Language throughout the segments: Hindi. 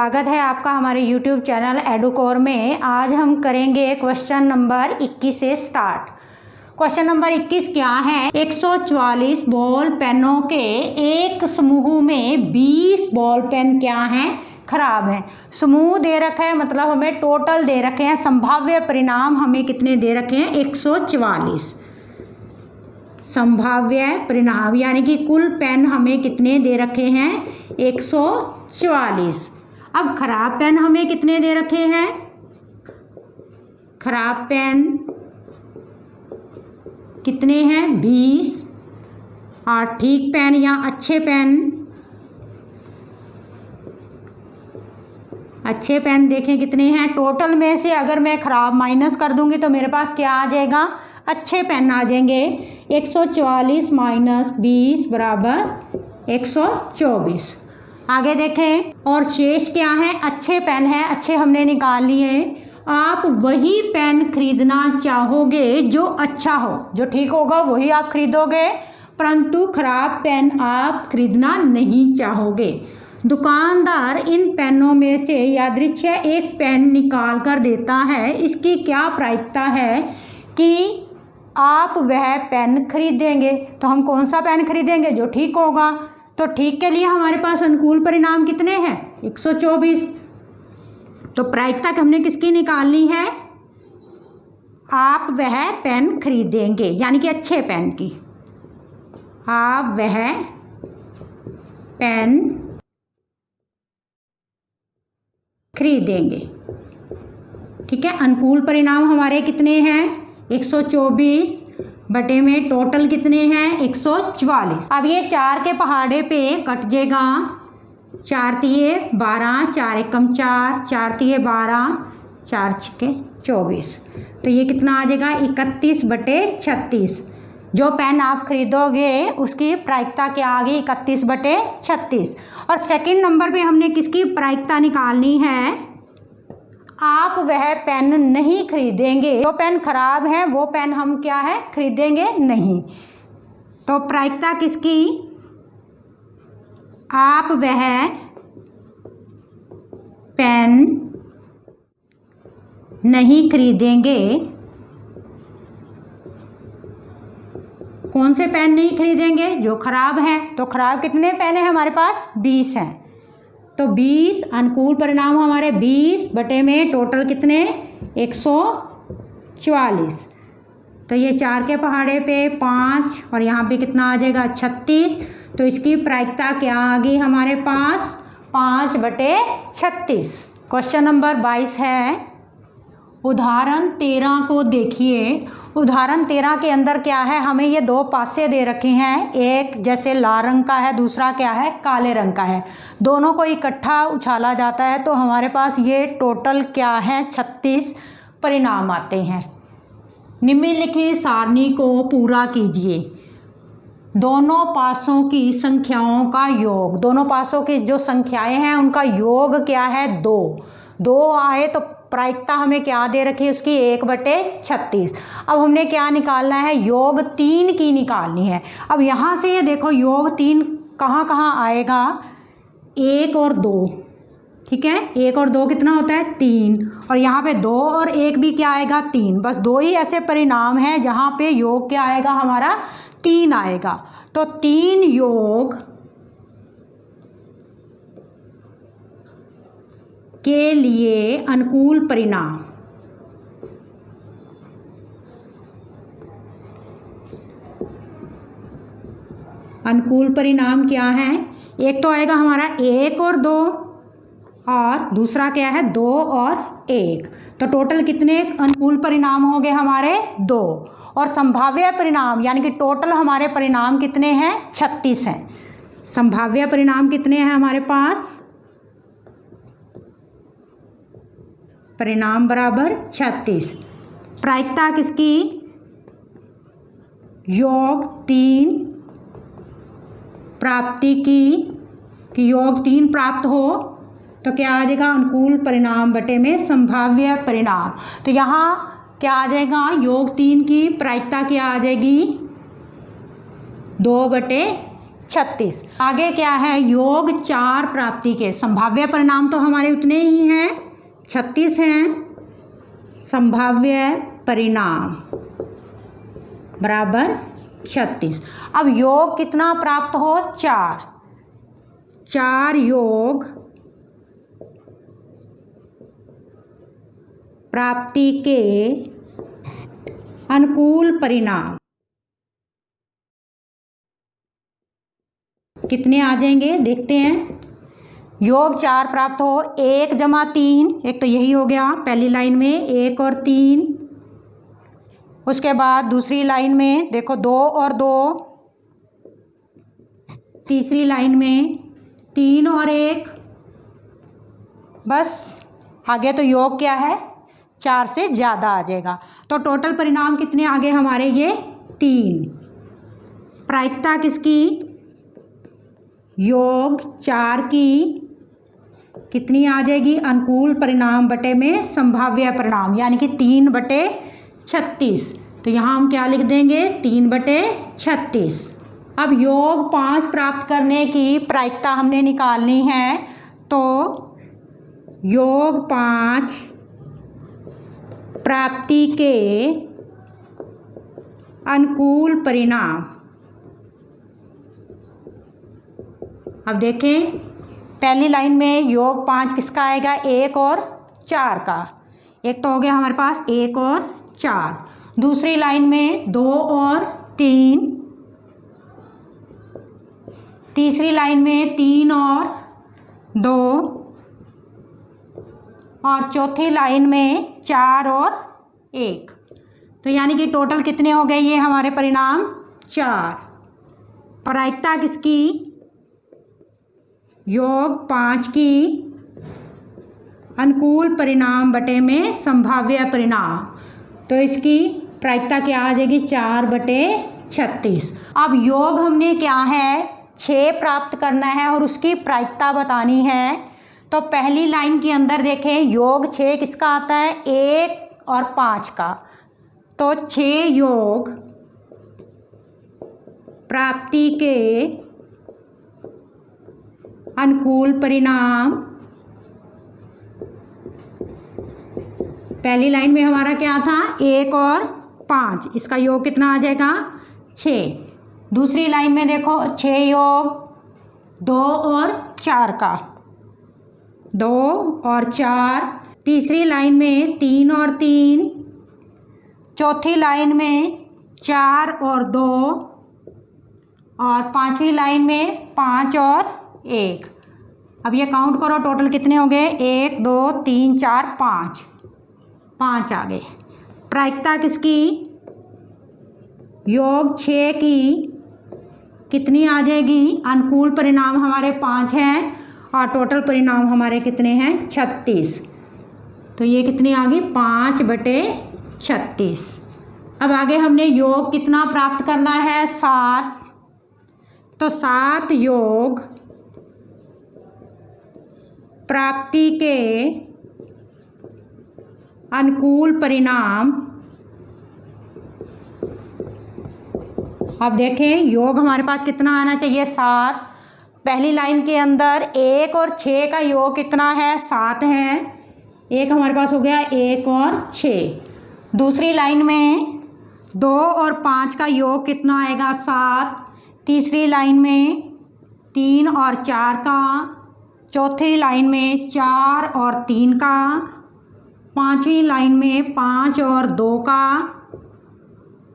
स्वागत है आपका हमारे YouTube चैनल एडुकोर में। आज हम करेंगे क्वेश्चन नंबर 21 से स्टार्ट। क्वेश्चन नंबर 21 क्या है? 144 बॉल पेनों के एक समूह में 20 बॉल पेन क्या हैं? खराब हैं। समूह दे रखा है, मतलब हमें टोटल दे रखे हैं। संभाव्य परिणाम हमें कितने दे रखे हैं? 144 संभाव्य परिणाम, यानी कि कुल पेन हमें कितने दे रखे हैं? 144। अब खराब पेन हमें कितने दे रखे हैं? खराब पेन कितने हैं? 20। और ठीक पेन या अच्छे पेन देखें कितने हैं? टोटल में से अगर मैं खराब माइनस कर दूंगी तो मेरे पास क्या आ जाएगा? अच्छे पेन आ जाएंगे। 144 माइनस 20 बराबर 124। आगे देखें, और शेष क्या है? अच्छे पेन है, अच्छे हमने निकाल लिए। आप वही पेन खरीदना चाहोगे जो अच्छा हो, जो ठीक होगा वही आप खरीदोगे, परंतु खराब पेन आप खरीदना नहीं चाहोगे। दुकानदार इन पेनों में से यादृच्छिक एक पेन निकाल कर देता है। इसकी क्या प्रायिकता है कि आप वह पेन खरीदेंगे? तो हम कौन सा पेन खरीदेंगे? जो ठीक होगा। तो ठीक के लिए हमारे पास अनुकूल परिणाम कितने हैं? 124। तो प्रायिकता हमने किसकी निकालनी है? आप वह पेन खरीदेंगे, यानी कि अच्छे पेन की। आप वह पेन खरीदेंगे। ठीक है, अनुकूल परिणाम हमारे कितने हैं? 124 बटे में टोटल कितने हैं? 144। अब ये 4 के पहाड़े पे कट जाएगा। 4 तिये 12, 4 एकम 4, 4 तिये 12, 4 छक्के 24। तो ये कितना आ जाएगा? 31 बटे 36। जो पेन आप खरीदोगे उसकी प्रायिकता क्या आ गई? 31 बटे 36। और सेकंड नंबर पे हमने किसकी प्रायिकता निकालनी है? आप वह पेन नहीं खरीदेंगे। जो पेन खराब है वो पेन हम क्या है? खरीदेंगे नहीं। तो प्रायिकता किसकी? आप वह पेन नहीं खरीदेंगे। कौन से पेन नहीं खरीदेंगे? जो खराब हैं। तो खराब कितने पेन है हमारे पास? 20 हैं। तो 20 अनुकूल परिणाम हमारे 20 बटे में टोटल कितने? 144। तो ये 4 के पहाड़े पे 5 और यहाँ पे कितना आ जाएगा? 36। तो इसकी प्रायिकता क्या आ गई हमारे पास? 5 बटे 36। क्वेश्चन नंबर 22 है। उदाहरण 13 को देखिए। उदाहरण 13 के अंदर क्या है? हमें ये दो पासे दे रखे हैं। एक जैसे लाल रंग का है, दूसरा क्या है? काले रंग का है। दोनों को इकट्ठा उछाला जाता है तो हमारे पास ये टोटल क्या है? 36 परिणाम आते हैं। निम्नलिखित सारणी को पूरा कीजिए। दोनों पासों की संख्याओं का योग। दोनों पासों की जो संख्याएं हैं उनका योग क्या है? 2। 2 आए तो प्रायिकता हमें क्या दे रखी है उसकी? 1 बटे 36। अब हमने क्या निकालना है? योग 3 की निकालनी है। अब यहाँ से ये देखो योग 3 कहाँ कहाँ आएगा? 1 और 2। ठीक है, 1 और 2 कितना होता है? 3। और यहाँ पे 2 और 1 भी क्या आएगा? 3। बस 2 ही ऐसे परिणाम हैं जहाँ पे योग क्या आएगा हमारा? 3 आएगा। तो 3 योग के लिए अनुकूल परिणाम। अनुकूल परिणाम क्या है? एक तो आएगा हमारा 1 और 2 और दूसरा क्या है? 2 और 1। तो टोटल कितने अनुकूल परिणाम हो गए हमारे? 2। और संभाव्य परिणाम यानी कि टोटल हमारे परिणाम कितने हैं? 36 हैं। संभाव्य परिणाम कितने हैं हमारे पास? परिणाम बराबर 36। प्रायिकता किसकी? योग 3 प्राप्ति की, कि योग 3 प्राप्त हो तो क्या आ जाएगा? अनुकूल परिणाम बटे में संभाव्य परिणाम। तो यहाँ क्या आ जाएगा? योग 3 की प्रायिकता क्या आ जाएगी? 2 बटे 36। आगे क्या है, योग 4 प्राप्ति के संभाव्य परिणाम तो हमारे उतने ही हैं, 36 हैं। संभाव्य परिणाम बराबर 36। अब योग कितना प्राप्त हो, 4। 4 योग प्राप्ति के अनुकूल परिणाम कितने आ जाएंगे, देखते हैं। योग 4 प्राप्त हो, 1 जमा 3, एक तो यही हो गया पहली लाइन में 1 और 3। उसके बाद दूसरी लाइन में देखो 2 और 2, तीसरी लाइन में 3 और 1। बस आगे तो योग क्या है, 4 से ज़्यादा आ जाएगा। तो टोटल परिणाम कितने आ गए हमारे, ये 3। प्रायिकता किसकी, योग 4 की कितनी आ जाएगी, अनुकूल परिणाम बटे में संभाव्य परिणाम, यानी कि 3/36। तो यहाँ हम क्या लिख देंगे, 3/36। अब योग 5 प्राप्त करने की प्रायिकता हमने निकालनी है, तो योग 5 प्राप्ति के अनुकूल परिणाम। अब देखें पहली लाइन में योग 5 किसका आएगा, 1 और 4 का। एक तो हो गया हमारे पास 1 और 4। दूसरी लाइन में 2 और 3। तीसरी लाइन में 3 और 2। और चौथी लाइन में 4 और 1। तो यानी कि टोटल कितने हो गए ये हमारे परिणाम, 4। प्रायिकता किसकी, योग 5 की अनुकूल परिणाम बटे में संभाव्य परिणाम। तो इसकी प्रायिकता क्या आ जाएगी, 4/36। अब योग हमने क्या है, 6 प्राप्त करना है और उसकी प्रायिकता बतानी है। तो पहली लाइन के अंदर देखें योग 6 किसका आता है, 1 और 5 का। तो 6 योग प्राप्ति के अनुकूल परिणाम। पहली लाइन में हमारा क्या था, 1 और 5, इसका योग कितना आ जाएगा, 6। दूसरी लाइन में देखो 6 योग 2 और 4 का, 2 और 4। तीसरी लाइन में 3 और 3। चौथी लाइन में 4 और 2। और पांचवी लाइन में 5 और 1। अब ये काउंट करो टोटल कितने हो गए, 1 2 3 4 5, 5 आ गए। प्रायिकता किसकी, योग 6 की कितनी आ जाएगी, अनुकूल परिणाम हमारे 5 हैं और टोटल परिणाम हमारे कितने हैं, 36। तो ये कितनी आ गई, 5/36। अब आगे हमने योग कितना प्राप्त करना है, 7। तो 7 योग प्राप्ति के अनुकूल परिणाम। अब देखें योग हमारे पास कितना आना चाहिए, 7। पहली लाइन के अंदर 1 और 6 का योग कितना है, 7 है। एक हमारे पास हो गया 1 और 6। दूसरी लाइन में 2 और 5 का योग कितना आएगा, 7। तीसरी लाइन में 3 और 4 का। चौथी लाइन में 4 और 3 का। पांचवी लाइन में 5 और 2 का।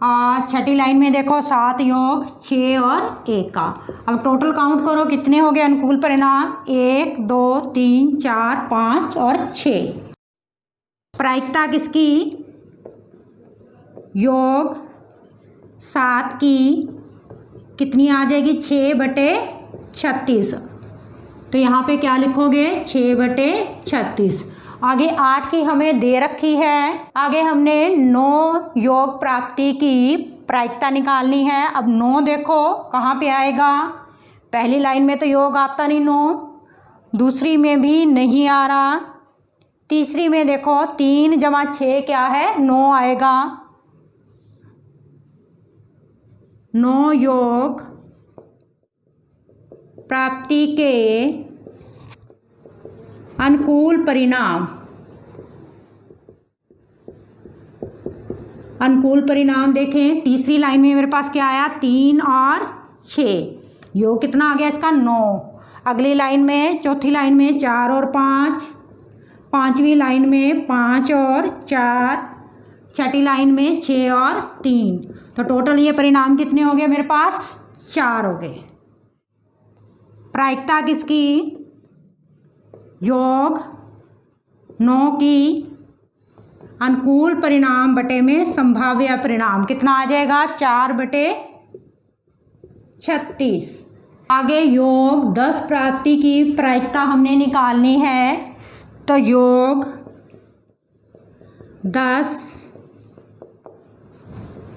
और छठी लाइन में देखो 7 योग 6 और 1 का। अब टोटल काउंट करो कितने हो गए अनुकूल परिणाम, 1 2 3 4 5 और 6। प्रायिकता किसकी, योग 7 की कितनी आ जाएगी, 6/36। तो यहाँ पे क्या लिखोगे, 6/36। आगे 8 की हमें दे रखी है। आगे हमने 9 योग प्राप्ति की प्रायिकता निकालनी है। अब 9 देखो कहाँ पे आएगा, पहली लाइन में तो योग आता नहीं 9, दूसरी में भी नहीं आ रहा, तीसरी में देखो 3 जमा 6 क्या है, 9 आएगा। 9 योग प्राप्ति के अनुकूल परिणाम, अनुकूल परिणाम देखें तीसरी लाइन में मेरे पास क्या आया 3 और 6, योग कितना आ गया इसका 9। अगली लाइन में चौथी लाइन में 4 और 5, पांचवी लाइन में 5 और 4, छठी लाइन में 6 और 3। तो टोटल ये परिणाम कितने हो गए मेरे पास 4 हो गए। प्रायिकता किसकी, योग 9 की अनुकूल परिणाम बटे में संभाव्य परिणाम कितना आ जाएगा 4/36। आगे योग 10 प्राप्ति की प्रायिकता हमने निकालनी है, तो योग 10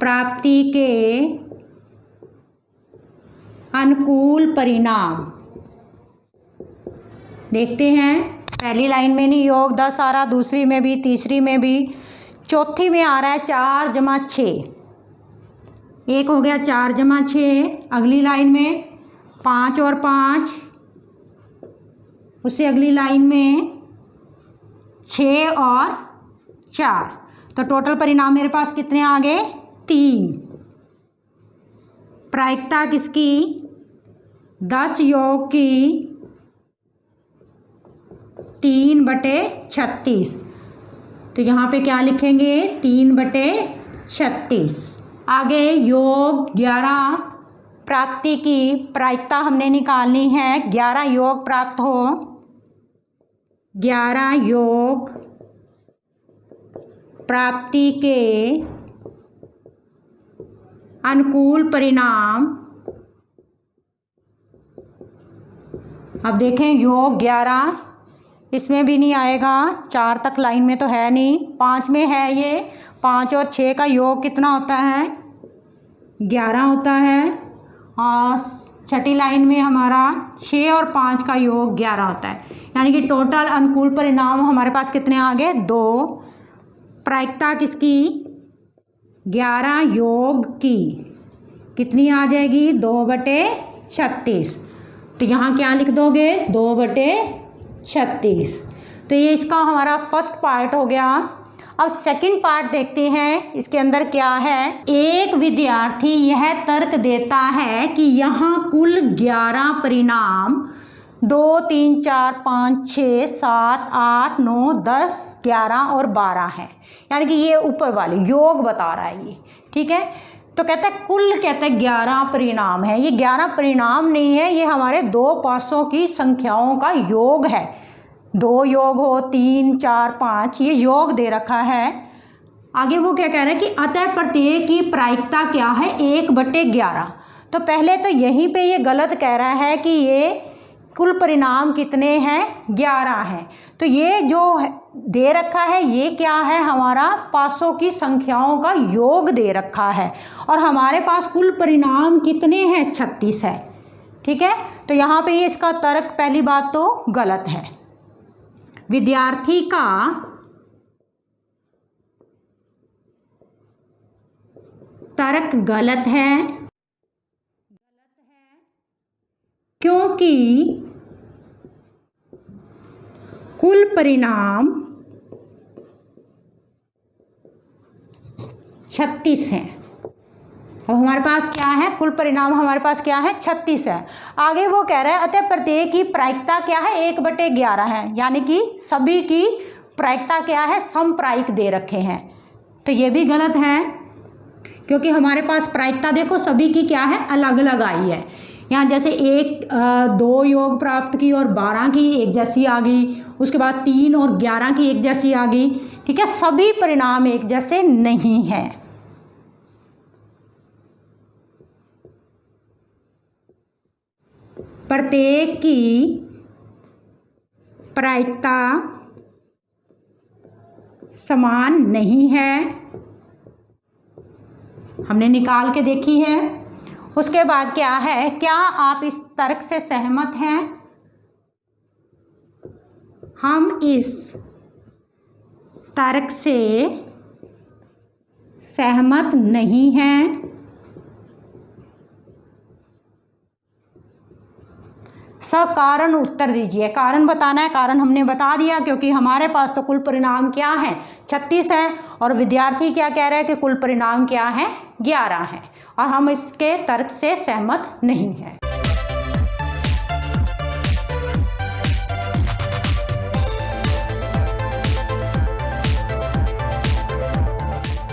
प्राप्ति के अनुकूल परिणाम देखते हैं। पहली लाइन में नहीं योग 10 आ रहा, दूसरी में भी, तीसरी में भी, चौथी में आ रहा है 4 जमा 6, एक हो गया 4 जमा 6। अगली लाइन में 5 और 5, उससे अगली लाइन में 6 और 4। तो टोटल परिणाम मेरे पास कितने आ गए 3। प्रायिकता किसकी 10 योग की 3/36। तो यहाँ पे क्या लिखेंगे 3/36। आगे योग 11 प्राप्ति की प्रायिकता हमने निकालनी है। 11 योग प्राप्त हो, 11 योग प्राप्ति के अनुकूल परिणाम। अब देखें योग 11 इसमें भी नहीं आएगा, 4 तक लाइन में तो है नहीं, 5 में है ये। 5 और 6 का योग कितना होता है 11 होता है, और छठी लाइन में हमारा 6 और 5 का योग 11 होता है। यानी कि टोटल अनुकूल परिणाम हमारे पास कितने आ गए 2। प्रायिकता किसकी 11 योग की कितनी आ जाएगी 2/36। तो यहाँ क्या लिख दोगे 2/36। तो ये इसका हमारा फर्स्ट पार्ट हो गया। अब सेकंड पार्ट देखते हैं, इसके अंदर क्या है। एक विद्यार्थी यह तर्क देता है कि यहाँ कुल 11 परिणाम 2 3 4 5 6 7 8 9 10 11 और 12 है। यानी कि ये ऊपर वाले योग बता रहा है ये, ठीक है। तो कहता है कुल, कहता है 11 परिणाम है। ये 11 परिणाम नहीं है, ये हमारे 2 पासों की संख्याओं का योग है। 2 योग हो 3 4 5, ये योग दे रखा है। आगे वो क्या कह रहा है कि अतः प्रत्येक की प्रायिकता क्या है 1/11। तो पहले तो यहीं पे ये गलत कह रहा है कि ये कुल परिणाम कितने हैं 11 हैं। तो ये जो दे रखा है ये क्या है हमारा पासों की संख्याओं का योग दे रखा है, और हमारे पास कुल परिणाम कितने हैं 36 है, ठीक है। तो यहाँ पे ये इसका तर्क पहली बात तो गलत है। विद्यार्थी का तर्क गलत है क्योंकि कुल परिणाम 36 हैं। अब हमारे पास क्या है कुल परिणाम हमारे पास क्या है 36 है। आगे वो कह रहा है अतः प्रत्येक की प्रायिकता क्या है 1/11 है, यानी कि सभी की प्रायिकता क्या है समप्रायिक दे रखे हैं। तो ये भी गलत है क्योंकि हमारे पास प्रायिकता देखो सभी की क्या है अलग अलग आई है। यहाँ जैसे 2 योग प्राप्त की और 12 की एक जैसी आ गई, उसके बाद 3 और 11 की एक जैसी आ गई, ठीक है। सभी परिणाम एक जैसे नहीं हैं। प्रत्येक की प्रायिकता समान नहीं है, हमने निकाल के देखी है। उसके बाद क्या है, क्या आप इस तर्क से सहमत हैं? हम इस तर्क से सहमत नहीं हैं। सकारण उत्तर दीजिए। कारण बताना है, कारण हमने बता दिया क्योंकि हमारे पास तो कुल परिणाम क्या है 36 है और विद्यार्थी क्या कह रहे हैं कि कुल परिणाम क्या है 11 है और हम इसके तर्क से सहमत नहीं हैं।